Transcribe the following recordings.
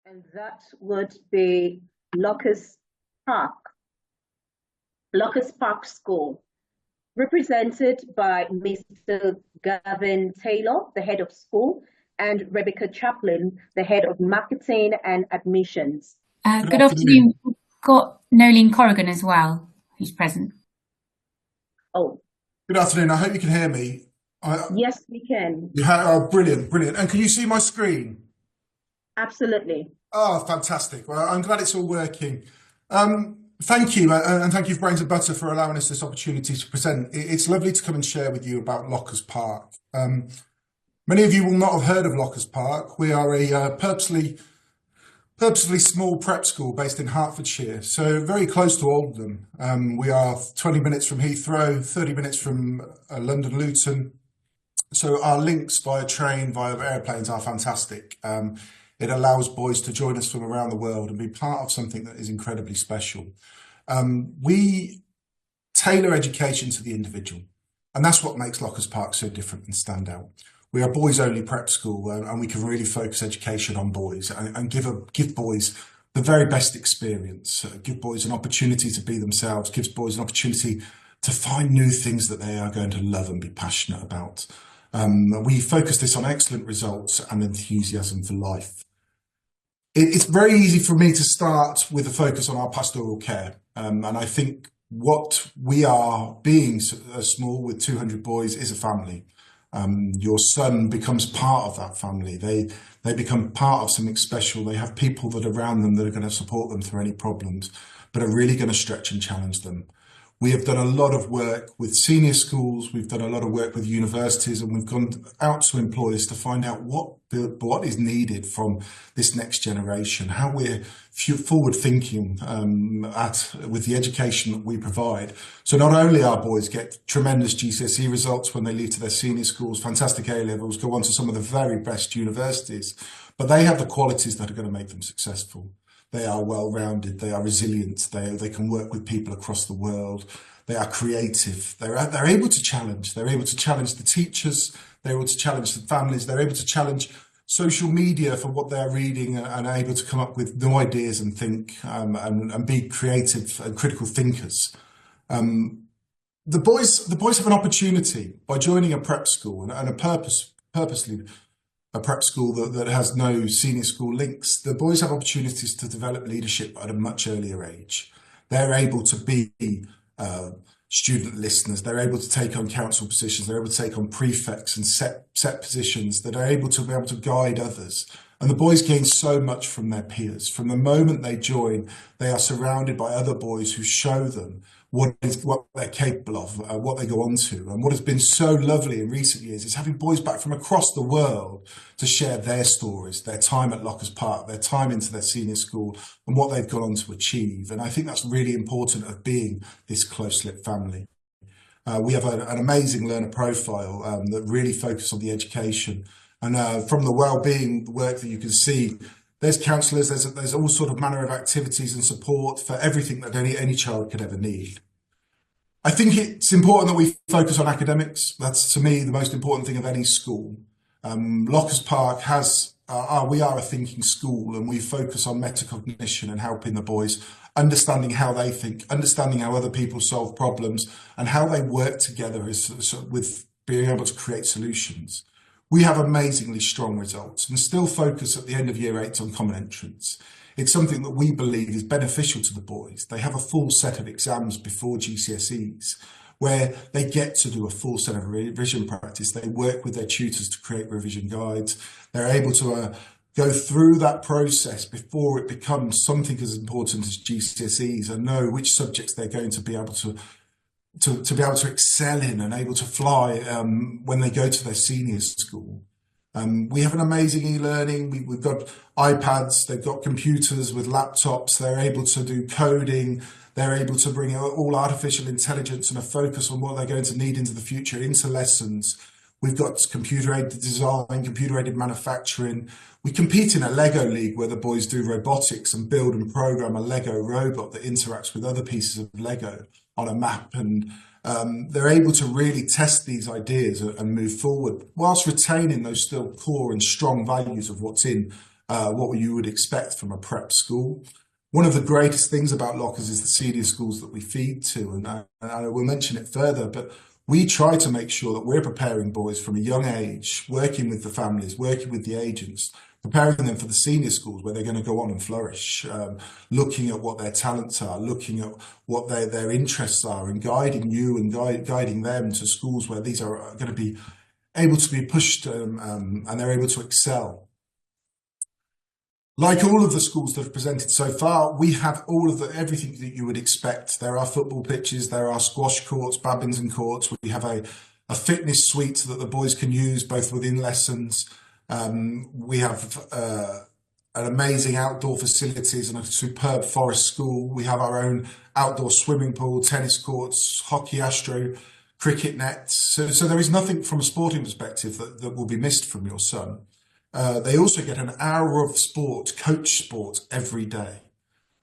and that would be Locust Park, Locust Park School, represented by Mr. Gavin Taylor, the head of school, and Rebecca Chaplin, the head of marketing and admissions. Good afternoon. We've got Nolene Corrigan as well, who's present. Oh. Good afternoon. I hope you can hear me. Yes, we can. Brilliant, brilliant. And can you see my screen? Absolutely. Oh, fantastic. Well, I'm glad it's all working. Thank you, and thank you for Brains and Butter for allowing us this opportunity to present. It's lovely to come and share with you about Locust Park. Many of you will not have heard of Locust Park. We are a purposely small prep school based in Hertfordshire, so very close to Oldham. We are 20 minutes from Heathrow, 30 minutes from London Luton. So our links via train, via airplanes are fantastic. It allows boys to join us from around the world and be part of something that is incredibly special. We tailor education to the individual, and that's what makes Locust Park so different and stand out. We are boys-only prep school, and we can really focus education on boys and give boys the very best experience, give boys an opportunity to be themselves, gives boys an opportunity to find new things that they are going to love and be passionate about. We focus this on excellent results and enthusiasm for life. It's very easy for me to start with a focus on our pastoral care. And I think what we are, being small with 200 boys, is a family. Your son becomes part of that family. They become part of something special. They have people that are around them that are going to support them through any problems, but are really going to stretch and challenge them. We have done a lot of work with senior schools, we've done a lot of work with universities, and we've gone out to employers to find out what is needed from this next generation, how we're forward thinking with the education that we provide. So not only our boys get tremendous GCSE results when they leave to their senior schools, fantastic A-levels, go on to some of the very best universities, but they have the qualities that are going to make them successful. They are well-rounded, they are resilient, they can work with people across the world, they are creative, they're able to challenge, the teachers, they're able to challenge the families, they're able to challenge social media for what they're reading, and are able to come up with new ideas and think and be creative and critical thinkers. The boys have an opportunity by joining a prep school and purposely a prep school that has no senior school links. The boys have opportunities to develop leadership at a much earlier age. They're able to be student listeners. They're able to take on council positions. They're able to take on prefects and set positions that are able to guide others. And the boys gain so much from their peers. From the moment they join, they are surrounded by other boys who show them what they're capable of, what they go on to. And what has been so lovely in recent years is having boys back from across the world to share their stories, their time at Locust Park, their time into their senior school, and what they've gone on to achieve. And I think that's really important of being this close-knit family. We have an amazing learner profile that really focuses on the education. And from the well-being work that you can see, there's counsellors, there's all sort of manner of activities and support for everything that any child could ever need. I think it's important that we focus on academics. That's, to me, the most important thing of any school. Locust Park we are a thinking school, and we focus on metacognition and helping the boys, understanding how they think, understanding how other people solve problems, and how they work together with being able to create solutions. We have amazingly strong results and still focus at the end of year 8 on common entrance. It's something that we believe is beneficial to the boys. They have a full set of exams before GCSEs where they get to do a full set of revision practice. They work with their tutors to create revision guides. They're able to go through that process before it becomes something as important as GCSEs and know which subjects they're going to be able to be able to excel in and able to fly when they go to their senior school. We have an amazing e-learning. We've got iPads, they've got computers with laptops, they're able to do coding, they're able to bring all artificial intelligence and a focus on what they're going to need into the future into lessons. We've got computer-aided design, computer-aided manufacturing. We compete in a Lego league where the boys do robotics and build and program a Lego robot that interacts with other pieces of Lego on a map, and they're able to really test these ideas and move forward whilst retaining those still core and strong values of what's in what you would expect from a prep school. One of the greatest things about Lockers is the senior schools that we feed to, and I will mention it further, but we try to make sure that we're preparing boys from a young age, working with the families, working with the agents, preparing them for the senior schools where they're going to go on and flourish, looking at what their talents are, looking at what their interests are, and guiding you and guiding them to schools where these are going to be able to be pushed and they're able to excel. Like all of the schools that have presented so far, we have everything that you would expect. There are football pitches, there are squash courts, badminton courts. We have a fitness suite that the boys can use both within lessons. We have an amazing outdoor facilities and a superb forest school. We have our own outdoor swimming pool, tennis courts, hockey, astro, cricket nets. So there is nothing from a sporting perspective that will be missed from your son. They also get an hour of sport, coach sport, every day.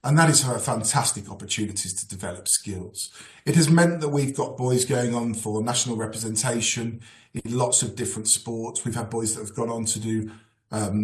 And that is fantastic opportunities to develop skills. It has meant that we've got boys going on for national representation in lots of different sports. We've had boys that have gone on to do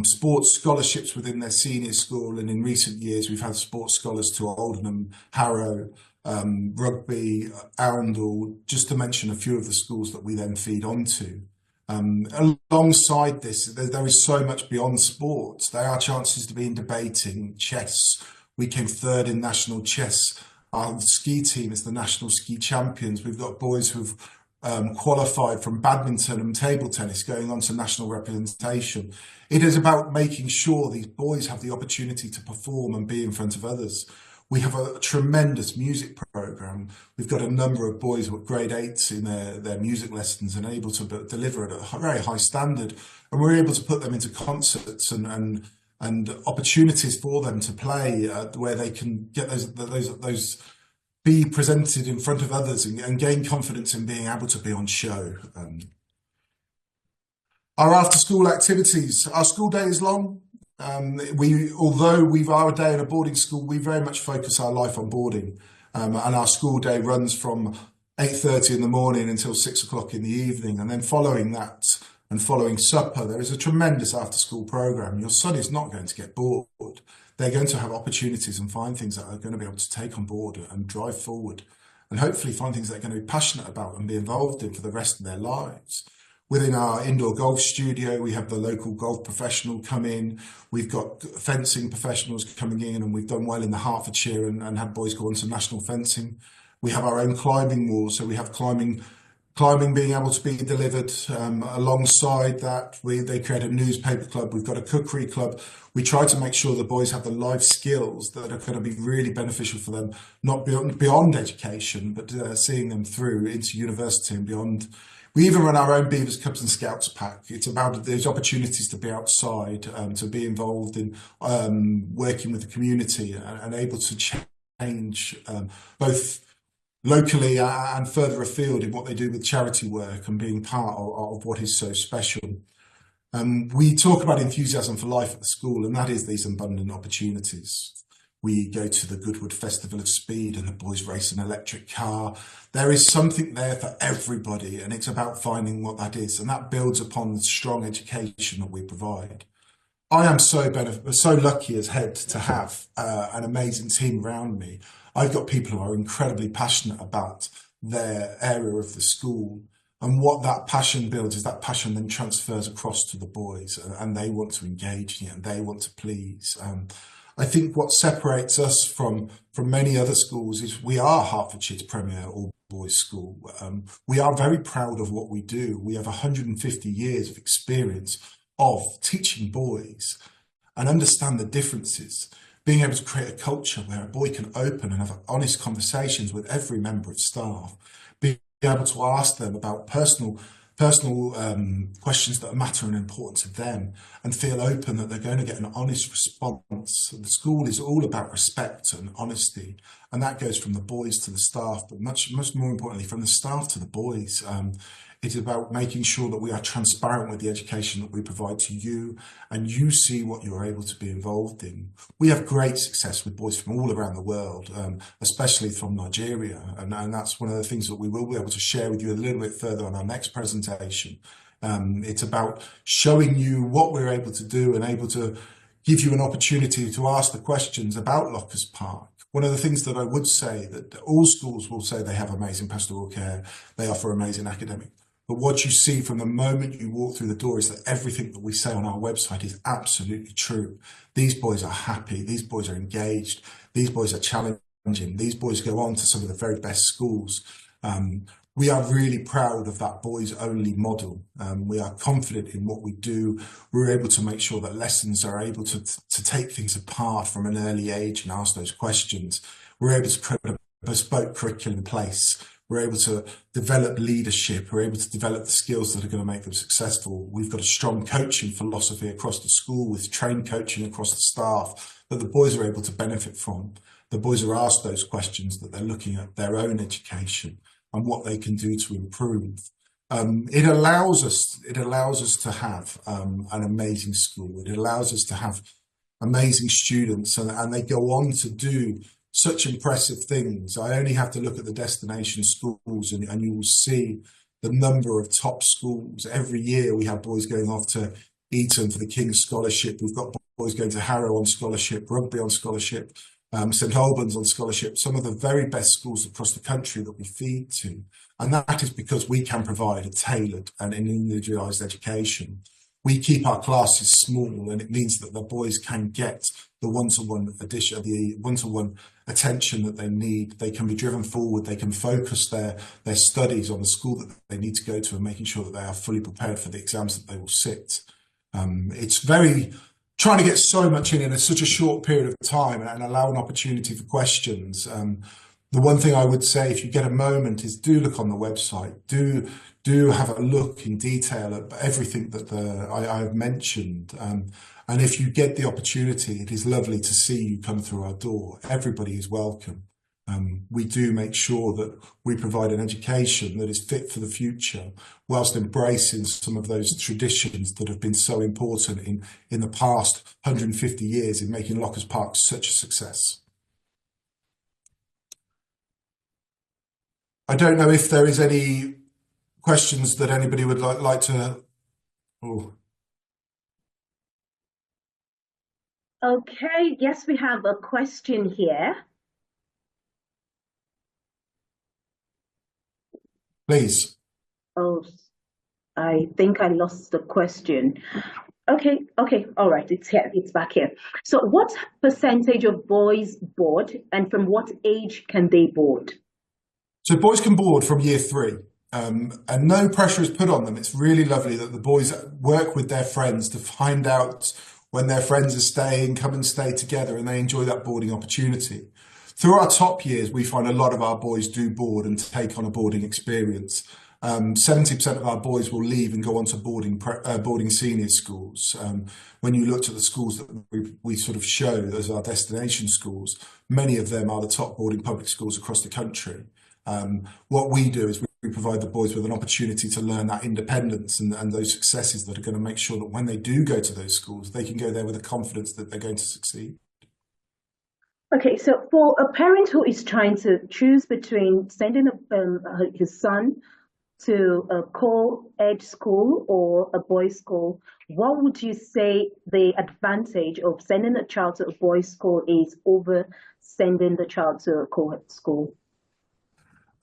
sports scholarships within their senior school. And in recent years, we've had sports scholars to Aldenham, Harrow, Rugby, Arundel, just to mention a few of the schools that we then feed onto. Alongside this, there is so much beyond sports. There are chances to be in debating, chess. We came third in national chess. Our ski team is the national ski champions. We've got boys who've qualified from badminton and table tennis going on to national representation. It is about making sure these boys have the opportunity to perform and be in front of others. We have a tremendous music program. We've got a number of boys with grade 8s in their music lessons and able to deliver at a very high standard. And we're able to put them into concerts and opportunities for them to play where they can get those be presented in front of others and gain confidence in being able to be on show. Our after school activities, our school day is long. Although we are a day in a boarding school, we very much focus our life on boarding, and our school day runs from 8:30 in the morning until 6 o'clock in the evening. And then following that and following supper, there is a tremendous after school program. Your son is not going to get bored. They're going to have opportunities and find things that are going to be able to take on board and drive forward, and hopefully find things they're going to be passionate about and be involved in for the rest of their lives. Within our indoor golf studio, we have the local golf professional come in. We've got fencing professionals coming in, and we've done well in the Hertfordshire and had boys go on to national fencing. We have our own climbing wall, so we have climbing being able to be delivered. Alongside that, they create a newspaper club. We've got a cookery club. We try to make sure the boys have the life skills that are going to be really beneficial for them, not beyond education, but seeing them through into university and beyond. We even run our own Beavers, Cubs and Scouts pack. It's about those opportunities to be outside, to be involved in working with the community and able to change both locally and further afield in what they do with charity work and being part of what is so special. We talk about enthusiasm for life at the school, and that is these abundant opportunities. We go to the Goodwood Festival of Speed and the boys race an electric car. There is something there for everybody, and it's about finding what that is, and that builds upon the strong education that we provide. I am so lucky as head to have an amazing team around me. I've got people who are incredibly passionate about their area of the school, and what that passion builds is that passion then transfers across to the boys, and they want to engage in it and they want to please. I think what separates us from many other schools is we are Hertfordshire's premier all-boys school. We are very proud of what we do. We have 150 years of experience of teaching boys and understand the differences, being able to create a culture where a boy can open and have honest conversations with every member of staff, being able to ask them about personal questions that matter and important to them, and feel open that they're going to get an honest response. The school is all about respect and honesty, and that goes from the boys to the staff, but much more importantly from the staff to the boys. It's about making sure that we are transparent with the education that we provide to you, and you see what you're able to be involved in. We have great success with boys from all around the world, especially from Nigeria, and that's one of the things that we will be able to share with you a little bit further on our next presentation. It's about showing you what we're able to do and able to give you an opportunity to ask the questions about Locker's Park. One of the things that I would say that all schools will say they have amazing pastoral care, they offer amazing academic. But what you see from the moment you walk through the door is that everything that we say on our website is absolutely true. These boys are happy. These boys are engaged. These boys are challenging. These boys go on to some of the very best schools. We are really proud of that boys only model. We are confident in what we do. We're able to make sure that lessons are able to take things apart from an early age and ask those questions. We're able to put a bespoke curriculum in place. We're able to develop leadership. We're able to develop the skills that are going to make them successful. We've got a strong coaching philosophy across the school with trained coaching across the staff that the boys are able to benefit from. The boys are asked those questions, that they're looking at their own education and what they can do to improve. It allows us to have an amazing school. It allows us to have amazing students, and they go on to do such impressive things. I only have to look at the destination schools and you will see the number of top schools. Every year we have boys going off to Eton for the King's Scholarship. We've got boys going to Harrow on scholarship, Rugby on scholarship, St Albans on scholarship, some of the very best schools across the country that we feed to. And that is because we can provide a tailored and an individualised education. We keep our classes small, and it means that the boys can get the one-to-one addition, the one-to-one attention that they need. They can be driven forward. They can focus their studies on the school that they need to go to and making sure that they are fully prepared for the exams that they will sit. It's very trying to get so much in such a short period of time and allow an opportunity for questions. The one thing I would say, if you get a moment, is do look on the website. Do have a look in detail at everything that I've mentioned. And if you get the opportunity, it is lovely to see you come through our door. Everybody is welcome. We do make sure that we provide an education that is fit for the future, whilst embracing some of those traditions that have been so important in the past 150 years in making Locker's Park such a success. I don't know if there is any questions that anybody would like to. Oh. Okay, yes, we have a question here. Please. Oh, I think I lost the question. Okay, all right, it's here, it's back here. So what percentage of boys board, and from what age can they board? So boys can board from year 3. And no pressure is put on them. It's really lovely that the boys work with their friends to find out when their friends are staying, come and stay together, and they enjoy that boarding opportunity. Through our top years, we find a lot of our boys do board and take on a boarding experience. 70% of our boys will leave and go on to boarding senior schools. When you looked at the schools that we sort of show as our destination schools, many of them are the top boarding public schools across the country. What we do is we provide the boys with an opportunity to learn that independence and those successes that are going to make sure that when they do go to those schools, they can go there with the confidence that they're going to succeed. Okay, so for a parent who is trying to choose between sending his son to a co-ed school or a boys' school, what would you say the advantage of sending a child to a boys' school is over sending the child to a co-ed school?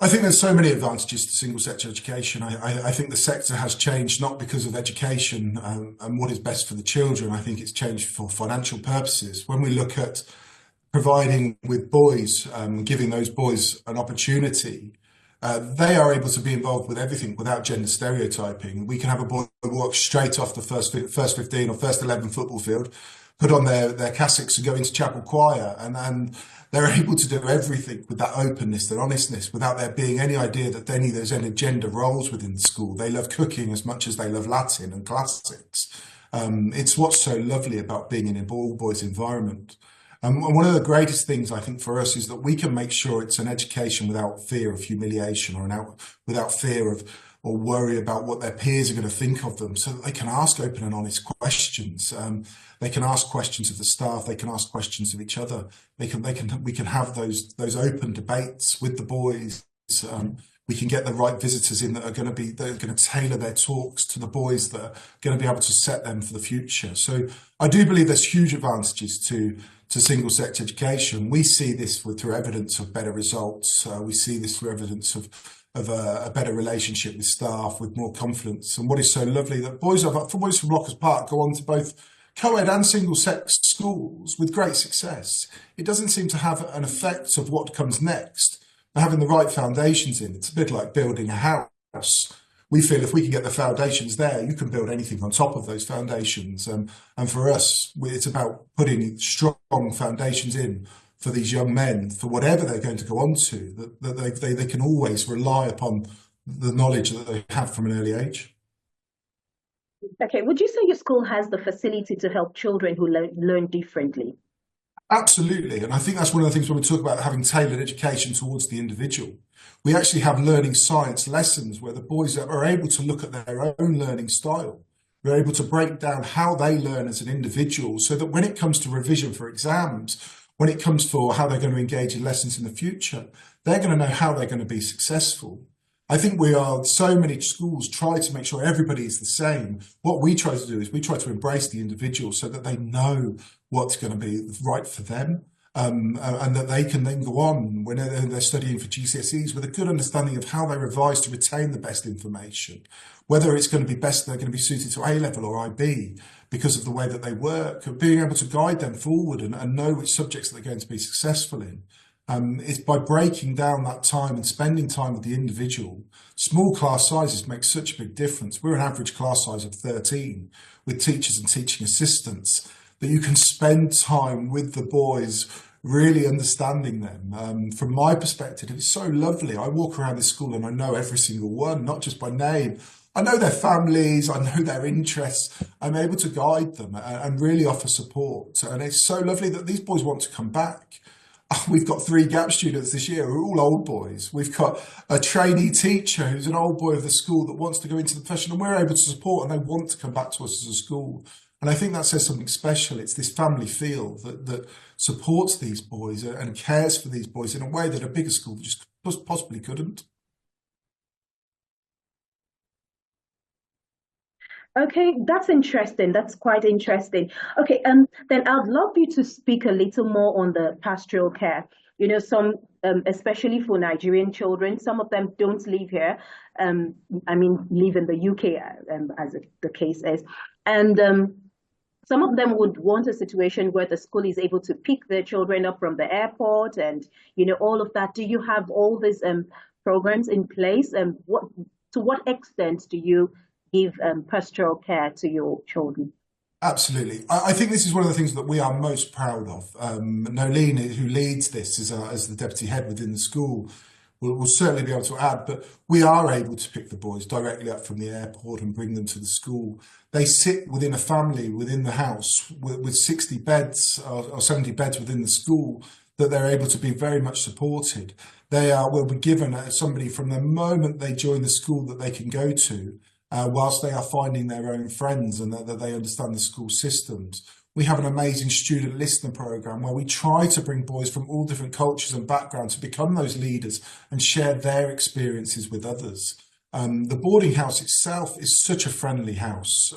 I think there's so many advantages to single sector education. I think the sector has changed not because of education and what is best for the children. I think it's changed for financial purposes. When we look at providing with boys, giving those boys an opportunity, they are able to be involved with everything without gender stereotyping. We can have a boy walk straight off the first 15 or first 11 football field, put on their cassocks and go into chapel choir, and they're able to do everything with that openness, that honestness, without there being any idea that there's any gender roles within the school. They love cooking as much as they love Latin and classics. It's what's so lovely about being in an all boys environment. And one of the greatest things I think for us is that we can make sure it's an education without fear of humiliation or without fear of or worry about what their peers are going to think of them, so that they can ask open and honest questions. They can ask questions of the staff. They can ask questions of each other. We can have those open debates with the boys. we can get the right visitors in that are going to tailor their talks to the boys that are going to be able to set them for the future. So I do believe there's huge advantages to single-sex education. We see this through evidence of better results. We see this through evidence of a better relationship with staff, with more confidence. And what is so lovely that boys from Lockers Park go on to both co-ed and single-sex schools with great success. It doesn't seem to have an effect of what comes next. But having the right foundations in, it's a bit like building a house. We feel if we can get the foundations there, you can build anything on top of those foundations. And for us, it's about putting strong foundations in for these young men, for whatever they're going to go on to, that they can always rely upon the knowledge that they have from an early age. Okay, would you say your school has the facility to help children who learn differently? Absolutely. And I think that's one of the things when we talk about having tailored education towards the individual. We actually have learning science lessons where the boys are able to look at their own learning style. We're able to break down how they learn as an individual so that when it comes to revision for exams, when it comes for how they're going to engage in lessons in the future, they're going to know how they're going to be successful. I think so many schools try to make sure everybody is the same. What we try to do is we try to embrace the individual so that they know what's going to be right for them, and that they can then go on when they're studying for GCSEs with a good understanding of how they revise to retain the best information, whether it's going to be best they're going to be suited to A-level or IB because of the way that they work, being able to guide them forward and know which subjects they're going to be successful in. It's by breaking down that time and spending time with the individual. Small class sizes make such a big difference. We're an average class size of 13 with teachers and teaching assistants, that you can spend time with the boys, really understanding them. From my perspective, it's so lovely. I walk around this school and I know every single one, not just by name. I know their families, I know their interests. I'm able to guide them and really offer support. And it's so lovely that these boys want to come back. We've got 3 GAP students this year who are all old boys. We've got a trainee teacher who's an old boy of the school that wants to go into the profession, and we're able to support, and they want to come back to us as a school. And I think that says something special. It's this family feel that supports these boys and cares for these boys in a way that a bigger school just possibly couldn't. Okay, that's interesting. That's quite interesting. Okay, then I'd love you to speak a little more on the pastoral care. You know, some, especially for Nigerian children, some of them don't live here. Live in the UK, as the case is, and some of them would want a situation where the school is able to pick their children up from the airport, and all of that. Do you have all these programs in place? And to what extent do you give pastoral care to your children? Absolutely. I think this is one of the things that we are most proud of. Nolene, who leads this as the deputy head within the school, will certainly be able to add, but we are able to pick the boys directly up from the airport and bring them to the school. They sit within a family, within the house, with 60 beds or 70 beds within the school, that they're able to be very much supported. They will be given somebody from the moment they join the school that they can go to, whilst they are finding their own friends and that they understand the school systems. We have an amazing student listener program where we try to bring boys from all different cultures and backgrounds to become those leaders and share their experiences with others. The boarding house itself is such a friendly house.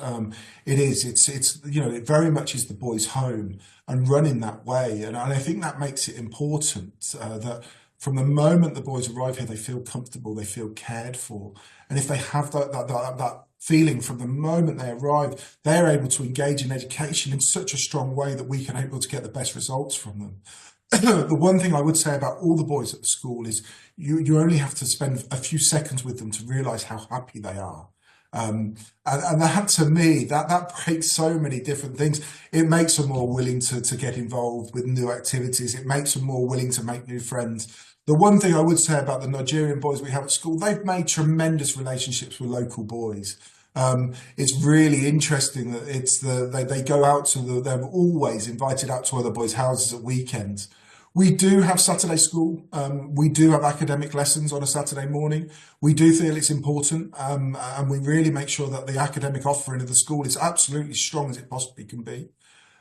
It is. It very much is the boys' home and run in that way. And I think that makes it important that from the moment the boys arrive here, they feel comfortable, they feel cared for. And if they have that feeling from the moment they arrive, they're able to engage in education in such a strong way that we can able to get the best results from them. The one thing I would say about all the boys at the school is you only have to spend a few seconds with them to realise how happy they are. And that, to me, that breaks so many different things. It makes them more willing to get involved with new activities. It makes them more willing to make new friends. The one thing I would say about the Nigerian boys we have at school, they've made tremendous relationships with local boys. It's really interesting that they go out to they're always invited out to other boys' houses at weekends. We do have Saturday school. We do have academic lessons on a Saturday morning. We do feel it's important, and we really make sure that the academic offering of the school is absolutely strong as it possibly can be.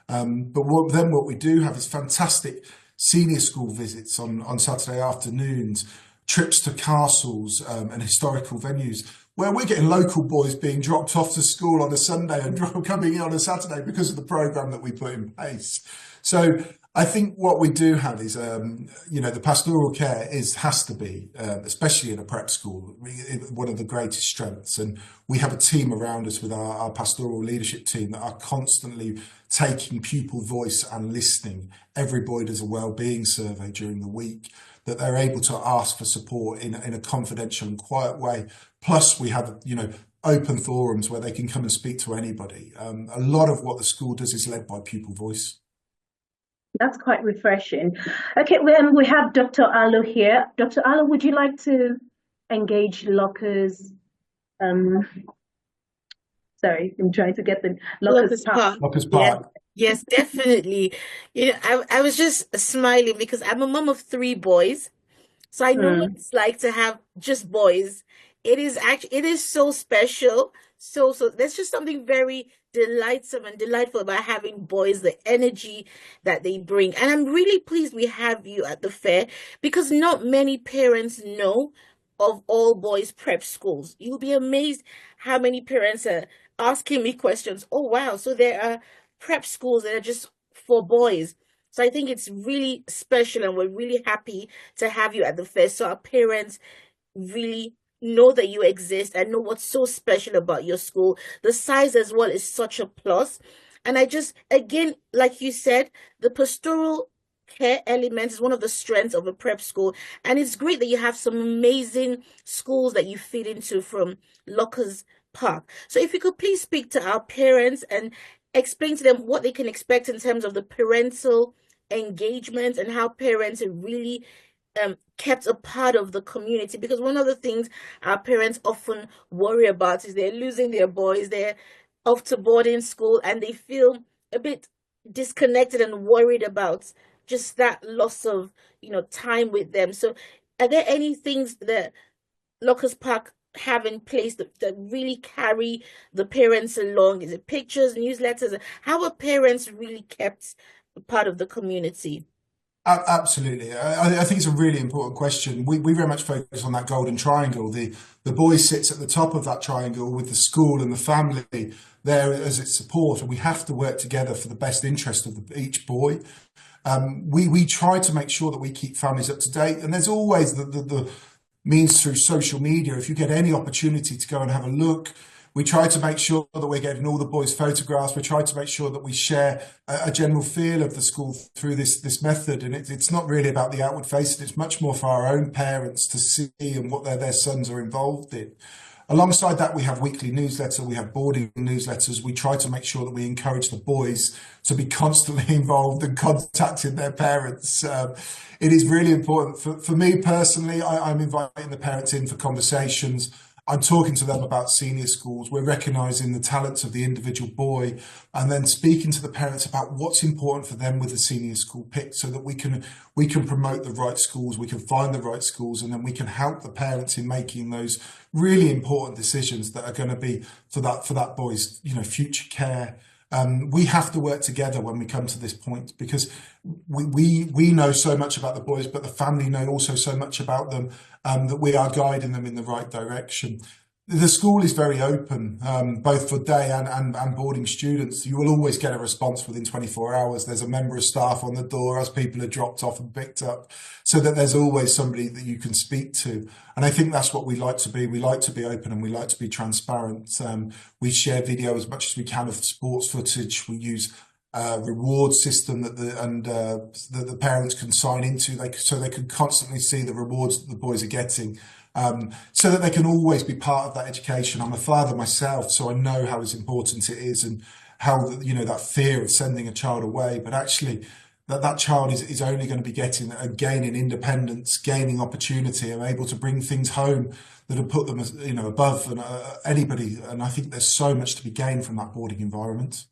But what we do have is fantastic senior school visits on Saturday afternoons, trips to castles and historical venues, where we're getting local boys being dropped off to school on a Sunday and coming in on a Saturday because of the programme that we put in place. So I think what we do have is, the pastoral care has to be, especially in a prep school, one of the greatest strengths. And we have a team around us with our pastoral leadership team that are constantly taking pupil voice and listening. Every boy does a well-being survey during the week that they're able to ask for support in a confidential and quiet way. Plus, we have, open forums where they can come and speak to anybody. A lot of what the school does is led by pupil voice. That's quite refreshing. Okay, we have Dr. Alo here. Dr. Alo, would you like to engage Lockers? Sorry, I'm trying to get the Lockers Park. Lockers Park. Yes, definitely. I was just smiling because I'm a mom of 3 boys. So I know what it's like to have just boys. It is so special. So there's just something very delightsome and delightful about having boys, the energy that they bring. And I'm really pleased we have you at the fair because not many parents know of all boys prep schools. You'll be amazed how many parents are asking me questions. Oh, wow. So there are prep schools that are just for boys. So I think it's really special and we're really happy to have you at the fair. So our parents really know that you exist and know what's so special about your school. The size as well is such a plus. And again, like you said, the pastoral care element is one of the strengths of a prep school. And it's great that you have some amazing schools that you feed into from Lockers Park. So if you could please speak to our parents and explain to them what they can expect in terms of the parental engagement and how parents are really kept a part of the community, because one of the things our parents often worry about is they're losing their boys, they're off to boarding school, and they feel a bit disconnected and worried about just that loss of time with them. So are there any things that Lockers Park have in place that really carry the parents along? Is it pictures, newsletters? How are parents really kept a part of the community? Absolutely. I think it's a really important question. We very much focus on that golden triangle. The boy sits at the top of that triangle with the school and the family there as its support, and we have to work together for the best interest of each boy. We try to make sure that we keep families up to date, and there's always the means through social media. If you get any opportunity to go and have a look, we try to make sure that we're getting all the boys' photographs. We try to make sure that we share a general feel of the school through this method. And it's not really about the outward facing. It's much more for our own parents to see and what their sons are involved in. Alongside that, we have weekly newsletter, we have boarding newsletters. We try to make sure that we encourage the boys to be constantly involved and contacting their parents. It is really important. For me personally, I'm inviting the parents in for conversations. I'm talking to them about senior schools. We're recognising the talents of the individual boy and then speaking to the parents about what's important for them with the senior school pick so that we can promote the right schools, we can find the right schools, and then we can help the parents in making those really important decisions that are going to be for that boy's future care. We have to work together when we come to this point because we know so much about the boys, but the family know also so much about them that we are guiding them in the right direction. The school is very open, both for day and boarding students. You will always get a response within 24 hours. There's a member of staff on the door as people are dropped off and picked up, so that there's always somebody that you can speak to. And I think that's what we like to be. We like to be open and we like to be transparent. We share video as much as we can of sports footage. We use a reward system that the parents can sign into, so they can constantly see the rewards that the boys are getting. So that they can always be part of that education. I'm a father myself, so I know how important it is and how, that fear of sending a child away, but actually that child is only going to be gaining independence, gaining opportunity, and able to bring things home that have put them, above anybody. And I think there's so much to be gained from that boarding environment.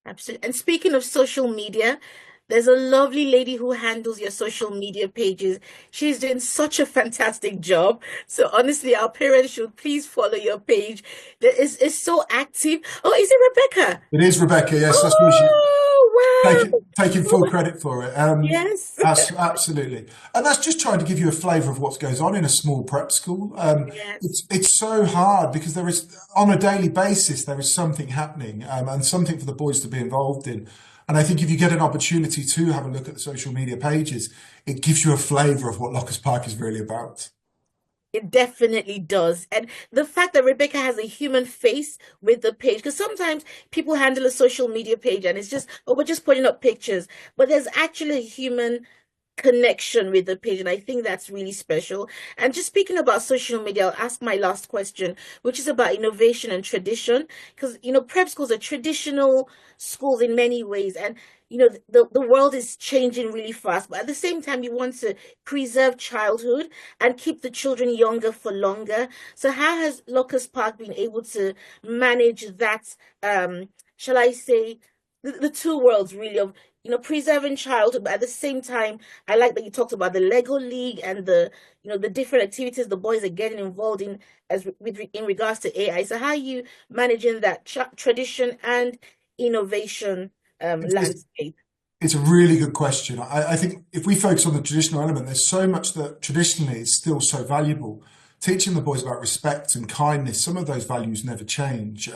Absolutely. And speaking of social media, there's a lovely lady who handles your social media pages. She's doing such a fantastic job. So honestly, our parents should please follow your page. It's so active. Oh, is it Rebecca? It is Rebecca, yes. Oh, Wow. taking full credit for it. Yes. Absolutely. And that's just trying to give you a flavour of what goes on in a small prep school. Yes. It's so hard because there is, on a daily basis, there is something happening, and something for the boys to be involved in. And I think if you get an opportunity to have a look at the social media pages, it gives you a flavour of what Lockers Park is really about. It definitely does. And the fact that Rebecca has a human face with the page, because sometimes people handle a social media page and it's just, oh, we're just putting up pictures, but there's actually a human connection with the page, and I think that's really special. And just speaking about social media, I'll ask my last question, which is about innovation and tradition, because prep schools are traditional schools in many ways, and the world is changing really fast, but at the same time you want to preserve childhood and keep the children younger for longer. So how has Locust Park been able to manage that, shall I say, the two worlds really of preserving childhood, but at the same time, I like that you talked about the Lego League and the different activities the boys are getting involved in in regards to AI. So how are you managing that tradition and innovation landscape? It's a really good question. I think if we focus on the traditional element, there's so much that traditionally is still so valuable. Teaching the boys about respect and kindness, some of those values never change.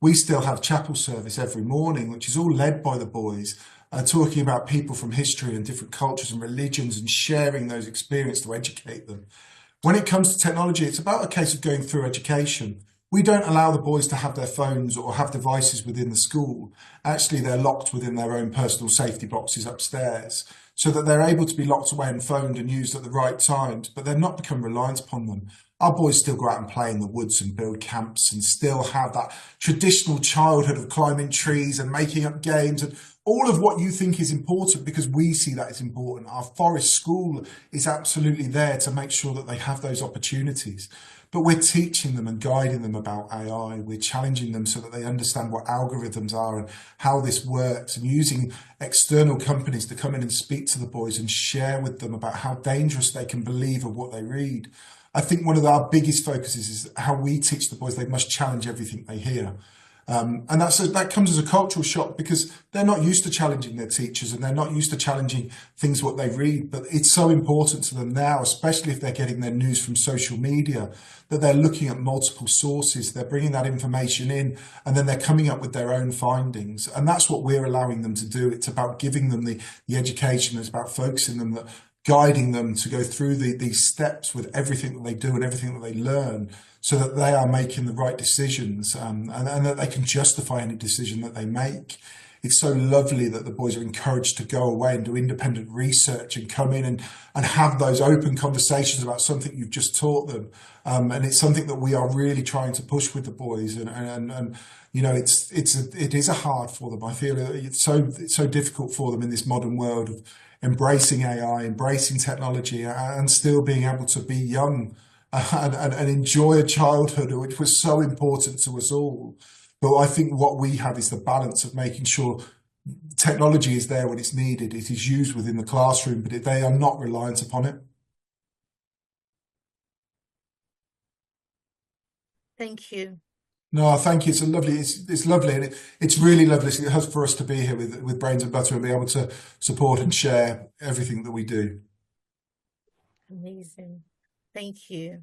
We still have chapel service every morning, which is all led by the boys, talking about people from history and different cultures and religions and sharing those experiences to educate them. When it comes to technology, it's about a case of going through education. We don't allow the boys to have their phones or have devices within the school. Actually, they're locked within their own personal safety boxes upstairs so that they're able to be locked away and phoned and used at the right times, but they're not become reliant upon them. Our boys still go out and play in the woods and build camps and still have that traditional childhood of climbing trees and making up games and all of what you think is important, because we see that as important. Our forest school is absolutely there to make sure that they have those opportunities. But we're teaching them and guiding them about AI. We're challenging them so that they understand what algorithms are and how this works, and using external companies to come in and speak to the boys and share with them about how dangerous they can believe of what they read. I think one of our biggest focuses is how we teach the boys they must challenge everything they hear. And that comes as a cultural shock because they're not used to challenging their teachers and they're not used to challenging things what they read. But it's so important to them now, especially if they're getting their news from social media, that they're looking at multiple sources, they're bringing that information in, and then they're coming up with their own findings. And that's what we're allowing them to do. It's about giving them the education. It's about focusing them, guiding them to go through these steps with everything that they do and everything that they learn, so that they are making the right decisions, and that they can justify any decision that they make. It's so lovely that the boys are encouraged to go away and do independent research and come in and have those open conversations about something you've just taught them. And it's something that we are really trying to push with the boys. And it is a hard for them. I feel it's so difficult for them in this modern world of embracing AI, embracing technology, and still being able to be young and enjoy a childhood, which was so important to us all. But I think what we have is the balance of making sure technology is there when it's needed. It is used within the classroom, but they are not reliant upon it. Thank you. No, thank you. It's lovely, and it's really lovely for us to be here with Brains and Butter and be able to support and share everything that we do. Amazing. Thank you.